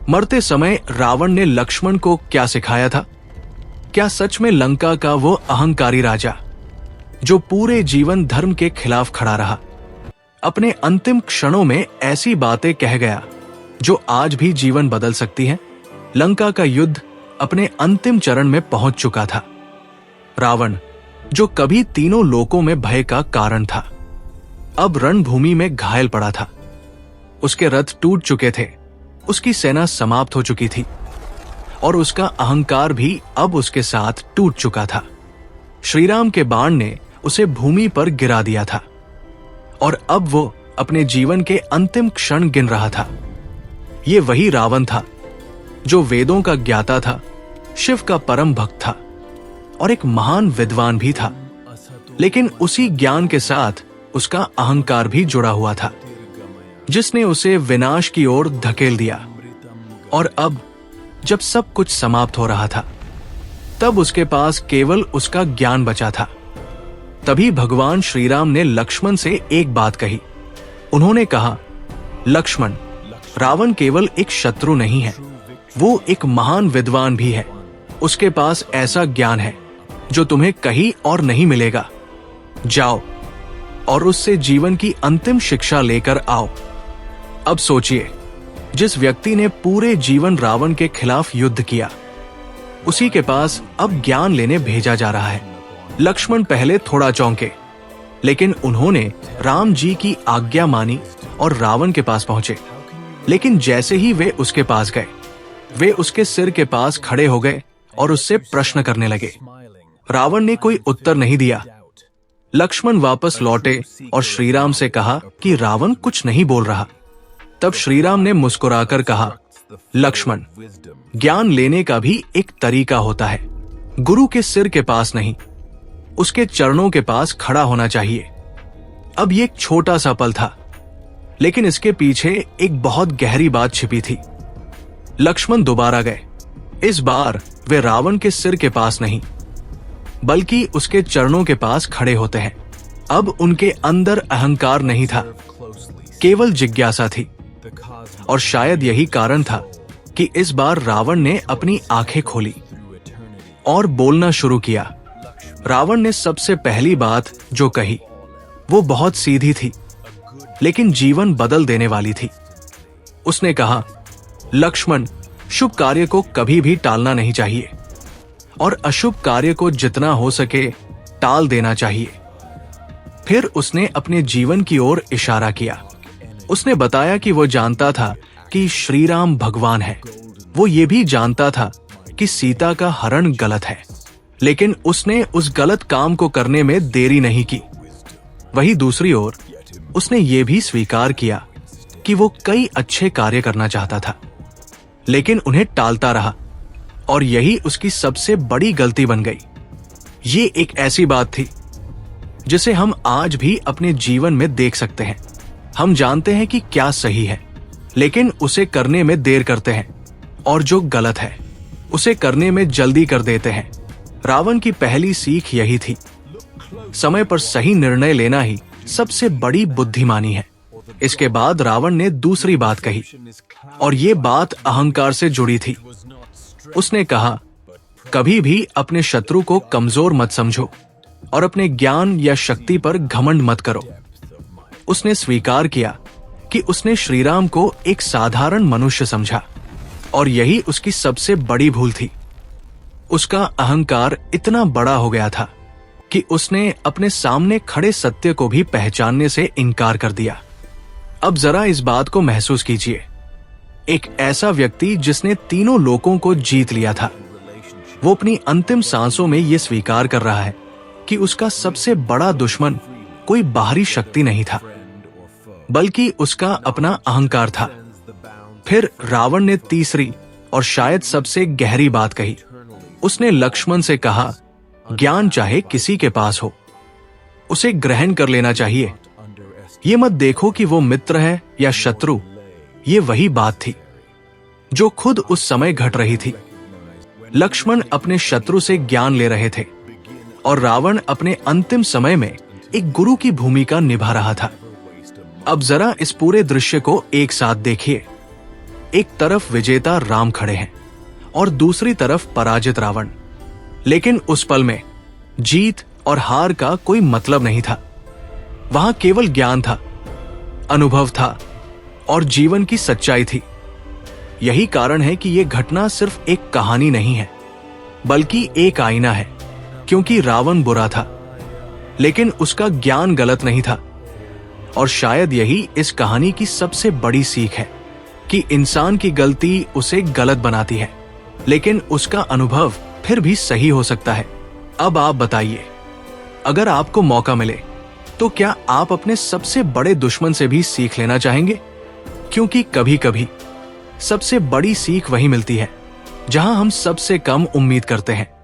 मरते समय रावण ने लक्ष्मण को क्या सिखाया था? क्या सच में लंका का वो अहंकारी राजा, जो पूरे जीवन धर्म के खिलाफ खड़ा रहा, अपने अंतिम क्षणों में ऐसी बातें कह गया जो आज भी जीवन बदल सकती हैं? लंका का युद्ध अपने अंतिम चरण में पहुंच चुका था। रावण, जो कभी तीनों लोकों में भय का कारण था, अब रणभूमि में घायल पड़ा था। उसके रथ टूट चुके थे, उसकी सेना समाप्त हो चुकी थी और उसका अहंकार भी अब उसके साथ टूट चुका था। श्रीराम के बाण ने उसे भूमि पर गिरा दिया था और अब वो अपने जीवन के अंतिम क्षण गिन रहा था। ये वही रावण था जो वेदों का ज्ञाता था, शिव का परम भक्त था और एक महान विद्वान भी था, लेकिन उसी ज्ञान के साथ उसका अहंकार भी जुड़ा हुआ था, जिसने उसे विनाश की ओर धकेल दिया। और अब जब सब कुछ समाप्त हो रहा था, तब उसके पास केवल उसका ज्ञान बचा था। तभी भगवान श्रीराम ने लक्ष्मण से एक बात कही। उन्होंने कहा, लक्ष्मण, रावण केवल एक शत्रु नहीं है, वो एक महान विद्वान भी है। उसके पास ऐसा ज्ञान है जो तुम्हें कहीं और नहीं मिलेगा। जाओ और उससे जीवन की अंतिम शिक्षा लेकर आओ। अब सोचिए, जिस व्यक्ति ने पूरे जीवन रावण के खिलाफ युद्ध किया, उसी के पास अब ज्ञान लेने भेजा जा रहा है। लक्ष्मण पहले थोड़ा चौंके, लेकिन उन्होंने राम जी की आज्ञा मानी और रावण के पास पहुंचे। लेकिन जैसे ही वे उसके पास गए, वे उसके सिर के पास खड़े हो गए और उससे प्रश्न करने लगे। रावण ने कोई उत्तर नहीं दिया। लक्ष्मण वापस लौटे और श्रीराम से कहा कि रावण कुछ नहीं बोल रहा। तब श्रीराम ने मुस्कुराकर कहा, लक्ष्मण, ज्ञान लेने का भी एक तरीका होता है। गुरु के सिर के पास नहीं, उसके चरणों के पास खड़ा होना चाहिए। अब ये एक छोटा सा पल था, लेकिन इसके पीछे एक बहुत गहरी बात छिपी थी। लक्ष्मण दोबारा गए। इस बार वे रावण के सिर के पास नहीं, बल्कि उसके चरणों के पास खड़े होते हैं। अब उनके अंदर अहंकार नहीं था, केवल जिज्ञासा थी। और शायद यही कारण था कि इस बार रावण ने अपनी आंखें खोली और बोलना शुरू किया। रावण ने सबसे पहली बात जो कही, वो बहुत सीधी थी, लेकिन जीवन बदल देने वाली थी। उसने कहा, लक्ष्मण, शुभ कार्य को कभी भी टालना नहीं चाहिए और अशुभ कार्य को जितना हो सके टाल देना चाहिए। फिर उसने अपने जीवन की ओर इशारा किया। उसने बताया कि वो जानता था कि श्रीराम भगवान है। वो ये भी जानता था कि सीता का हरण गलत है, लेकिन उसने उस गलत काम को करने में देरी नहीं की। वहीं दूसरी ओर उसने ये भी स्वीकार किया कि वो कई अच्छे कार्य करना चाहता था, लेकिन उन्हें टालता रहा और यही उसकी सबसे बड़ी गलती बन गई। ये एक ऐसी बात थी जिसे हम आज भी अपने जीवन में देख सकते हैं। हम जानते हैं कि क्या सही है, लेकिन उसे करने में देर करते हैं और जो गलत है उसे करने में जल्दी कर देते हैं। रावण की पहली सीख यही थी, समय पर सही निर्णय लेना ही सबसे बड़ी बुद्धिमानी है। इसके बाद रावण ने दूसरी बात कही और ये बात अहंकार से जुड़ी थी। उसने कहा, कभी भी अपने शत्रु को कमजोर मत समझो और अपने ज्ञान या शक्ति पर घमंड मत करो। उसने स्वीकार किया कि उसने श्रीराम को एक साधारण मनुष्य समझा और यही उसकी सबसे बड़ी भूल थी। उसका अहंकार इतना बड़ा हो गया था कि उसने अपने सामने खड़े सत्य को भी पहचानने से इनकार कर दिया। अब जरा इस बात को महसूस कीजिए, एक ऐसा व्यक्ति जिसने तीनों लोकों को जीत लिया था, वो अपनी अंतिम सांसों में ये स्वीकार कर रहा है कि उसका सबसे बड़ा दुश्मन कोई बाहरी शक्ति नहीं था, बल्कि उसका अपना अहंकार था। फिर रावण ने तीसरी और शायद सबसे गहरी बात कही। उसने लक्ष्मण से कहा, ज्ञान चाहे किसी के पास हो, उसे ग्रहण कर लेना चाहिए। ये मत देखो कि वो मित्र है या शत्रु। ये वही बात थी जो खुद उस समय घट रही थी। लक्ष्मण अपने शत्रु से ज्ञान ले रहे थे और रावण अपने अंतिम समय में एक गुरु की भूमिका निभा रहा था। अब जरा इस पूरे दृश्य को एक साथ देखिए। एक तरफ विजेता राम खड़े हैं और दूसरी तरफ पराजित रावण। लेकिन उस पल में जीत और हार का कोई मतलब नहीं था। वहां केवल ज्ञान था, अनुभव था और जीवन की सच्चाई थी। यही कारण है कि यह घटना सिर्फ एक कहानी नहीं है, बल्कि एक आईना है। क्योंकि रावण बुरा था, लेकिन उसका ज्ञान गलत नहीं था। और शायद यही इस कहानी की सबसे बड़ी सीख है कि इंसान की गलती उसे गलत बनाती है, लेकिन उसका अनुभव फिर भी सही हो सकता है। अब आप बताइए, अगर आपको मौका मिले तो क्या आप अपने सबसे बड़े दुश्मन से भी सीख लेना चाहेंगे? क्योंकि कभी कभी सबसे बड़ी सीख वही मिलती है जहां हम सबसे कम उम्मीद करते हैं।